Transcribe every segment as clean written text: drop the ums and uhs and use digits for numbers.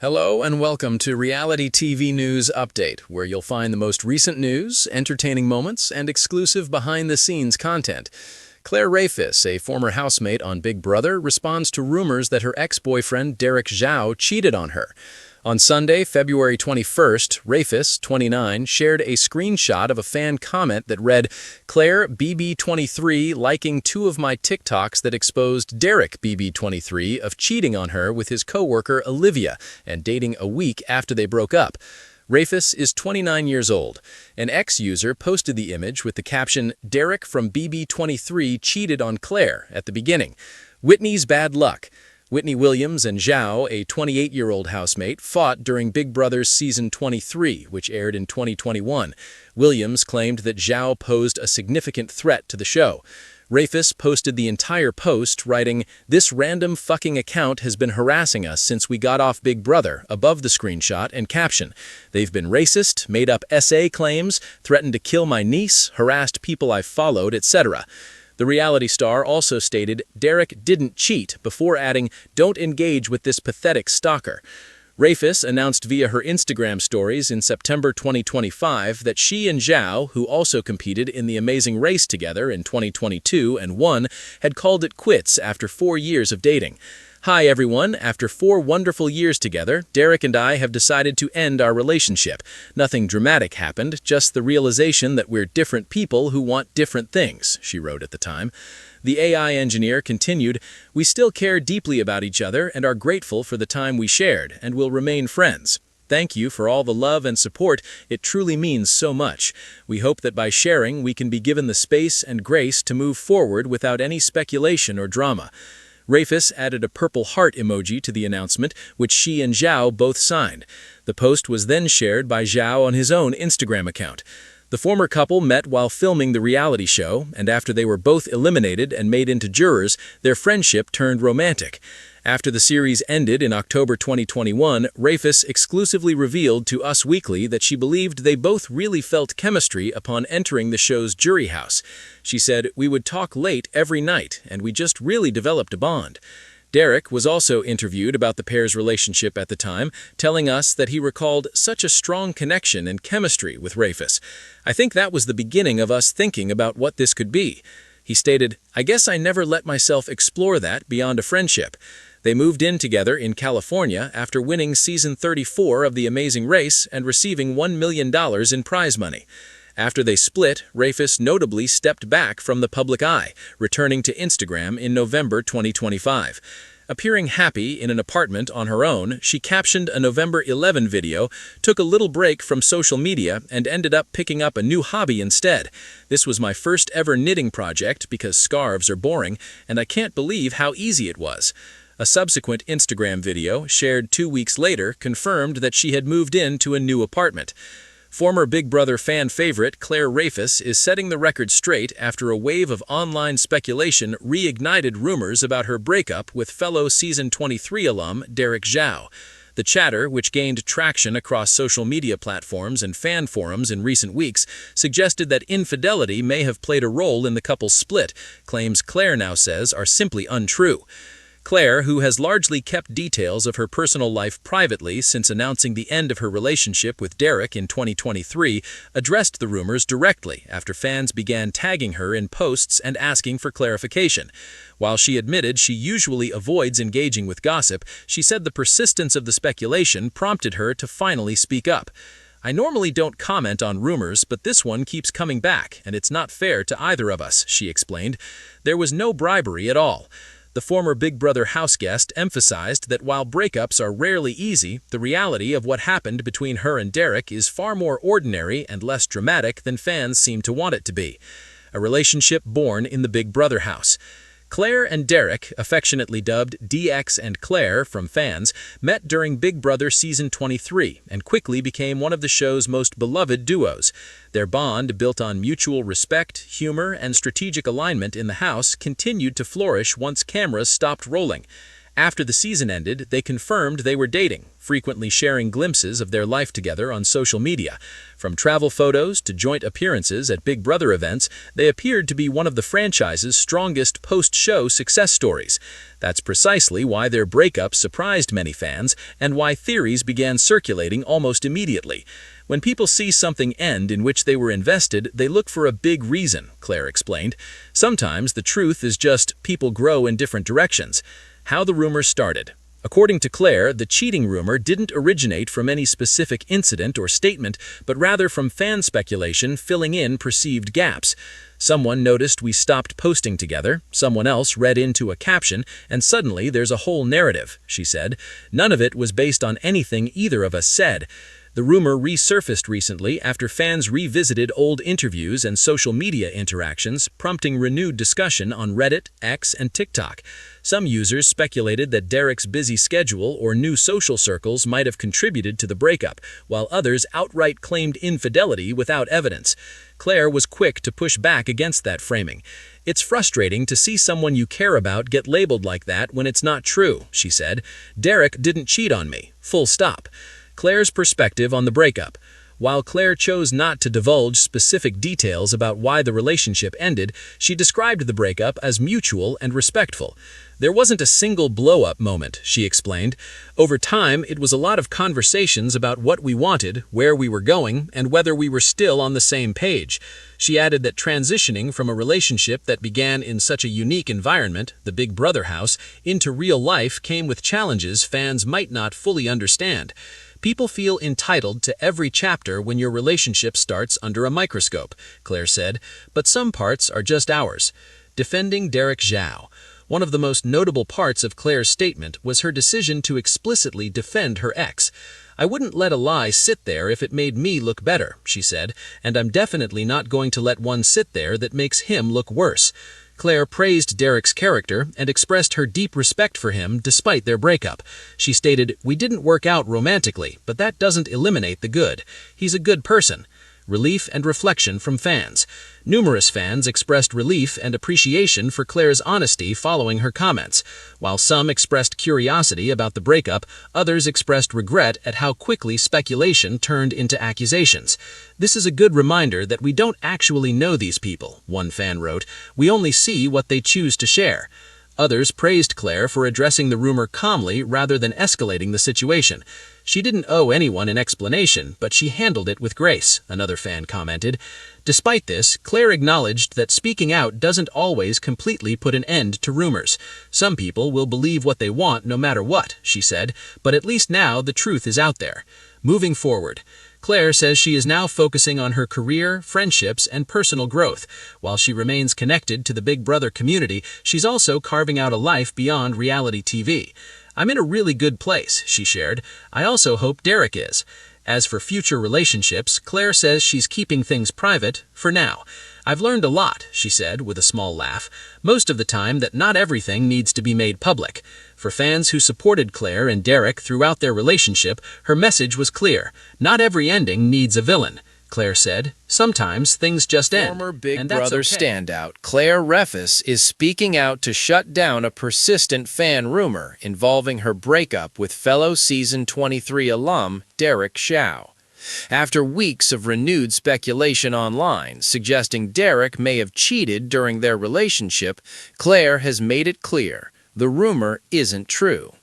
Hello and welcome to Reality TV News Update, where you'll find the most recent news, entertaining moments, and exclusive behind-the-scenes content. Claire Rehfuss, a former housemate on Big Brother, responds to rumors that her ex-boyfriend Derek Xiao cheated on her. On Sunday, February 21st, Rehfuss, 29, shared a screenshot of a fan comment that read, "Claire BB23 liking two of my TikToks that exposed Derek BB23 of cheating on her with his coworker Olivia and dating a week after they broke up." Rehfuss is 29 years old. An ex-user posted the image with the caption, "Derek from BB23 cheated on Claire" at the beginning. Whitney's bad luck. Whitney Williams and Xiao, a 28-year-old housemate, fought during Big Brother's Season 23, which aired in 2021. Williams claimed that Xiao posed a significant threat to the show. Rehfuss posted the entire post, writing, "This random fucking account has been harassing us since we got off Big Brother," above the screenshot and caption. "They've been racist, made up SA claims, threatened to kill my niece, harassed people I followed, etc." The reality star also stated Derek didn't cheat before adding, "Don't engage with this pathetic stalker." Rehfuss announced via her Instagram stories in September 2025 that she and Xiao, who also competed in The Amazing Race together in 2022 and won, had called it quits after 4 years of dating. "Hi everyone, after 4 wonderful years together, Derek and I have decided to end our relationship. Nothing dramatic happened, just the realization that we're different people who want different things," she wrote at the time. The AI engineer continued, "We still care deeply about each other and are grateful for the time we shared, and will remain friends. Thank you for all the love and support, it truly means so much. We hope that by sharing we can be given the space and grace to move forward without any speculation or drama." Rehfuss added a purple heart emoji to the announcement, which she and Xiao both signed. The post was then shared by Xiao on his own Instagram account. The former couple met while filming the reality show, and after they were both eliminated and made into jurors, their friendship turned romantic. After the series ended in October 2021, Rehfuss exclusively revealed to Us Weekly that she believed they both really felt chemistry upon entering the show's jury house. She said, "We would talk late every night, and we just really developed a bond." Derek was also interviewed about the pair's relationship at the time, telling us that he recalled such a strong connection and chemistry with Rehfuss. "I think that was the beginning of us thinking about what this could be." He stated, "I guess I never let myself explore that beyond a friendship." They moved in together in California after winning Season 34 of The Amazing Race and receiving $1 million in prize money. After they split, Rehfuss notably stepped back from the public eye, returning to Instagram in November 2025. Appearing happy in an apartment on her own, she captioned a November 11 video, "Took a little break from social media and ended up picking up a new hobby instead. This was my first ever knitting project because scarves are boring, and I can't believe how easy it was." A subsequent Instagram video, shared 2 weeks later, confirmed that she had moved into a new apartment. Former Big Brother fan favorite Claire Rehfuss is setting the record straight after a wave of online speculation reignited rumors about her breakup with fellow Season 23 alum Derek Xiao. The chatter, which gained traction across social media platforms and fan forums in recent weeks, suggested that infidelity may have played a role in the couple's split, claims Claire now says are simply untrue. Claire, who has largely kept details of her personal life privately since announcing the end of her relationship with Derek in 2023, addressed the rumors directly after fans began tagging her in posts and asking for clarification. While she admitted she usually avoids engaging with gossip, she said the persistence of the speculation prompted her to finally speak up. "I normally don't comment on rumors, but this one keeps coming back, and it's not fair to either of us," she explained. "There was no bribery at all." The former Big Brother houseguest emphasized that while breakups are rarely easy, the reality of what happened between her and Derek is far more ordinary and less dramatic than fans seem to want it to be. A relationship born in the Big Brother house. Claire and Derek, affectionately dubbed DX and Claire from fans, met during Big Brother Season 23 and quickly became one of the show's most beloved duos. Their bond, built on mutual respect, humor, and strategic alignment in the house, continued to flourish once cameras stopped rolling. After the season ended, they confirmed they were dating, frequently sharing glimpses of their life together on social media. From travel photos to joint appearances at Big Brother events, they appeared to be one of the franchise's strongest post-show success stories. That's precisely why their breakup surprised many fans and why theories began circulating almost immediately. When people see something end in which they were invested, they look for a big reason, Claire explained. Sometimes the truth is just people grow in different directions. How the rumor started. According to Claire, the cheating rumor didn't originate from any specific incident or statement, but rather from fan speculation filling in perceived gaps. Someone noticed we stopped posting together, someone else read into a caption, and suddenly there's a whole narrative, she said. None of it was based on anything either of us said. The rumor resurfaced recently after fans revisited old interviews and social media interactions, prompting renewed discussion on Reddit, X, and TikTok. Some users speculated that Derek's busy schedule or new social circles might have contributed to the breakup, while others outright claimed infidelity without evidence. Claire was quick to push back against that framing. "It's frustrating to see someone you care about get labeled like that when it's not true," she said. "Derek didn't cheat on me. Full stop." Claire's perspective on the breakup. While Claire chose not to divulge specific details about why the relationship ended, she described the breakup as mutual and respectful. "There wasn't a single blow-up moment," she explained. "Over time, it was a lot of conversations about what we wanted, where we were going, and whether we were still on the same page." She added that transitioning from a relationship that began in such a unique environment, the Big Brother house, into real life came with challenges fans might not fully understand. "People feel entitled to every chapter when your relationship starts under a microscope," Claire said, "but some parts are just ours." Defending Derek Xiao. One of the most notable parts of Claire's statement was her decision to explicitly defend her ex. "I wouldn't let a lie sit there if it made me look better," she said, "and I'm definitely not going to let one sit there that makes him look worse." Claire praised Derek's character and expressed her deep respect for him despite their breakup. She stated, "We didn't work out romantically, but that doesn't eliminate the good. He's a good person." Relief and reflection from fans. Numerous fans expressed relief and appreciation for Claire's honesty following her comments. While some expressed curiosity about the breakup, others expressed regret at how quickly speculation turned into accusations. "This is a good reminder that we don't actually know these people," one fan wrote. "We only see what they choose to share." Others praised Claire for addressing the rumor calmly rather than escalating the situation. "She didn't owe anyone an explanation, but she handled it with grace," another fan commented. Despite this, Claire acknowledged that speaking out doesn't always completely put an end to rumors. "Some people will believe what they want no matter what," she said, "but at least now the truth is out there." Moving forward. Claire says she is now focusing on her career, friendships, and personal growth. While she remains connected to the Big Brother community, she's also carving out a life beyond reality TV. "I'm in a really good place," she shared. "I also hope Derek is." As for future relationships, Claire says she's keeping things private for now. "I've learned a lot," she said with a small laugh. "Most of the time that not everything needs to be made public." For fans who supported Claire and Derek throughout their relationship, her message was clear. Not every ending needs a villain. Claire said, "Sometimes things just end." Former Big Brother standout Claire Rehfuss is speaking out to shut down a persistent fan rumor involving her breakup with fellow Season 23 alum Derek Xiao. After weeks of renewed speculation online suggesting Derek may have cheated during their relationship, Claire has made it clear the rumor isn't true.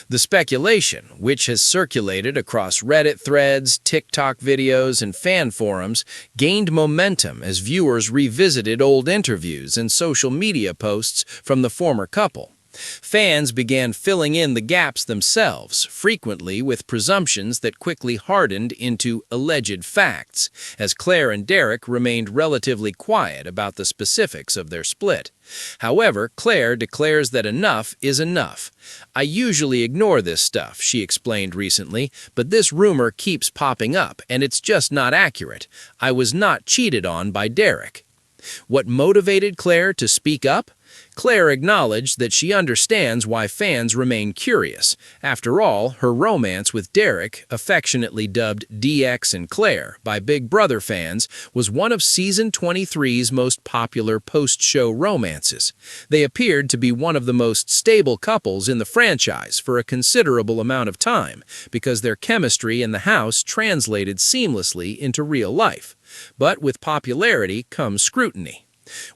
The speculation, which has circulated across Reddit threads, TikTok videos, and fan forums, gained momentum as viewers revisited old interviews and social media posts from the former couple. Fans began filling in the gaps themselves, frequently with presumptions that quickly hardened into alleged facts, as Claire and Derek remained relatively quiet about the specifics of their split. However, Claire declares that enough is enough. "I usually ignore this stuff," she explained recently, "but this rumor keeps popping up, and it's just not accurate. I was not cheated on by Derek." What motivated Claire to speak up? Claire acknowledged that she understands why fans remain curious. After all, her romance with Derek, affectionately dubbed DX and Claire by Big Brother fans, was one of Season 23's most popular post-show romances. They appeared to be one of the most stable couples in the franchise for a considerable amount of time because their chemistry in the house translated seamlessly into real life. But with popularity comes scrutiny.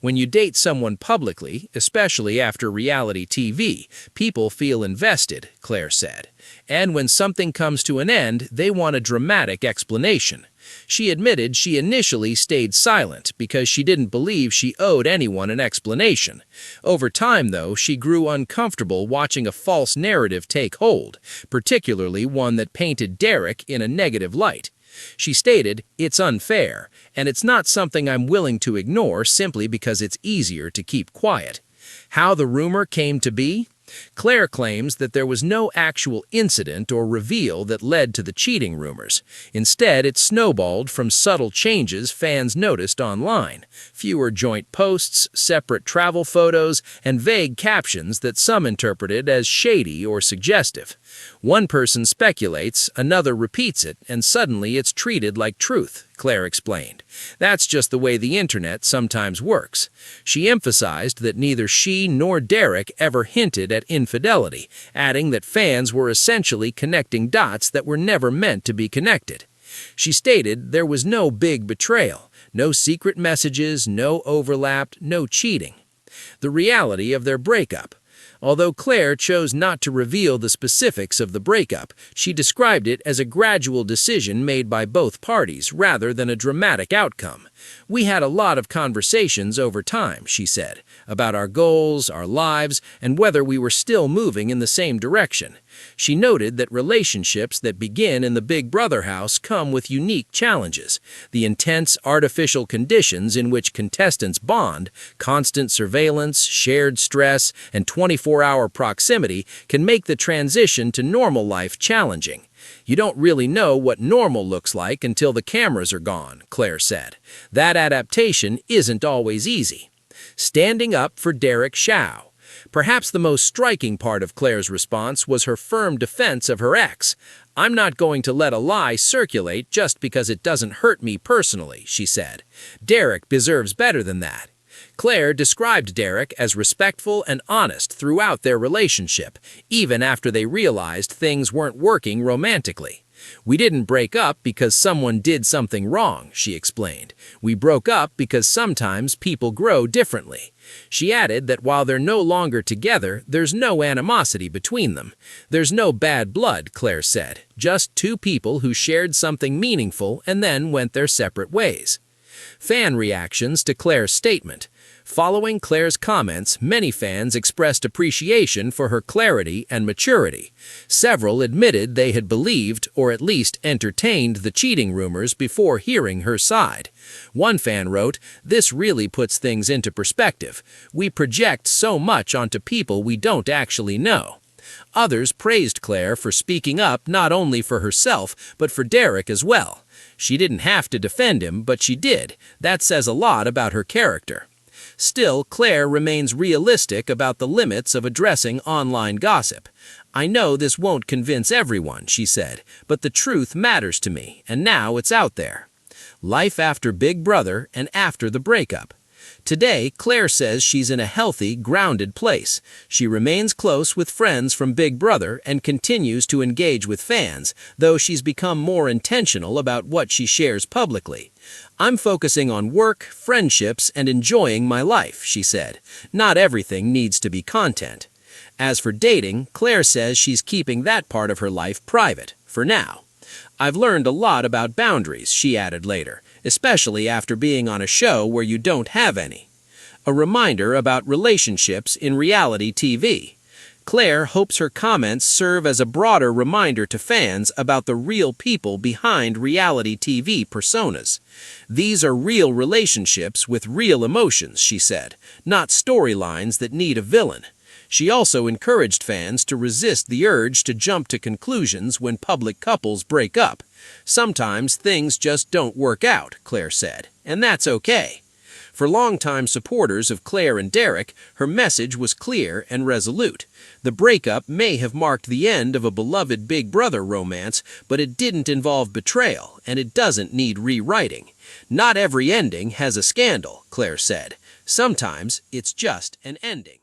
When you date someone publicly, especially after reality TV, people feel invested, Claire said. And when something comes to an end, they want a dramatic explanation. She admitted she initially stayed silent because she didn't believe she owed anyone an explanation. Over time, though, she grew uncomfortable watching a false narrative take hold, particularly one that painted Derek in a negative light. She stated, "It's unfair, and it's not something I'm willing to ignore simply because it's easier to keep quiet." How the rumor came to be? Claire claims that there was no actual incident or reveal that led to the cheating rumors. Instead, it snowballed from subtle changes fans noticed online. Fewer joint posts, separate travel photos, and vague captions that some interpreted as shady or suggestive. One person speculates, another repeats it, and suddenly it's treated like truth, Claire explained. That's just the way the internet sometimes works. She emphasized that neither she nor Derek ever hinted at infidelity, adding that fans were essentially connecting dots that were never meant to be connected. She stated there was no big betrayal, no secret messages, no overlap, no cheating. The reality of their breakup. Although Claire chose not to reveal the specifics of the breakup, she described it as a gradual decision made by both parties rather than a dramatic outcome. "We had a lot of conversations over time," she said, about our goals, our lives, and whether we were still moving in the same direction. She noted that relationships that begin in the Big Brother house come with unique challenges. The intense artificial conditions in which contestants bond, constant surveillance, shared stress, and 24-hour proximity can make the transition to normal life challenging. "You don't really know what normal looks like until the cameras are gone," Claire said. "That adaptation isn't always easy." Standing up for Derek Xiao. Perhaps the most striking part of Claire's response was her firm defense of her ex. "I'm not going to let a lie circulate just because it doesn't hurt me personally," she said. "Derek deserves better than that." Claire described Derek as respectful and honest throughout their relationship, even after they realized things weren't working romantically. "We didn't break up because someone did something wrong," she explained. "We broke up because sometimes people grow differently." She added that while they're no longer together, there's no animosity between them. "There's no bad blood," Claire said, "just two people who shared something meaningful and then went their separate ways." Fan reactions to Claire's statement. Following Claire's comments, many fans expressed appreciation for her clarity and maturity. Several admitted they had believed, or at least entertained, the cheating rumors before hearing her side. One fan wrote, "This really puts things into perspective. We project so much onto people we don't actually know." Others praised Claire for speaking up not only for herself, but for Derek as well. She didn't have to defend him, but she did. That says a lot about her character. Still, Claire remains realistic about the limits of addressing online gossip. "I know this won't convince everyone," she said, "but the truth matters to me, and now it's out there." Life after Big Brother and after the breakup. Today, Claire says she's in a healthy, grounded place. She remains close with friends from Big Brother and continues to engage with fans, though she's become more intentional about what she shares publicly. "I'm focusing on work, friendships, and enjoying my life," she said. "Not everything needs to be content." As for dating, Claire says she's keeping that part of her life private, for now. "I've learned a lot about boundaries," she added later, "especially after being on a show where you don't have any." A reminder about relationships in reality TV. Claire hopes her comments serve as a broader reminder to fans about the real people behind reality TV personas. "These are real relationships with real emotions," she said, "not storylines that need a villain." She also encouraged fans to resist the urge to jump to conclusions when public couples break up. "Sometimes things just don't work out," Claire said, "and that's okay." For longtime supporters of Claire and Derek, her message was clear and resolute. The breakup may have marked the end of a beloved Big Brother romance, but it didn't involve betrayal, and it doesn't need rewriting. Not every ending has a scandal, Claire said. Sometimes it's just an ending.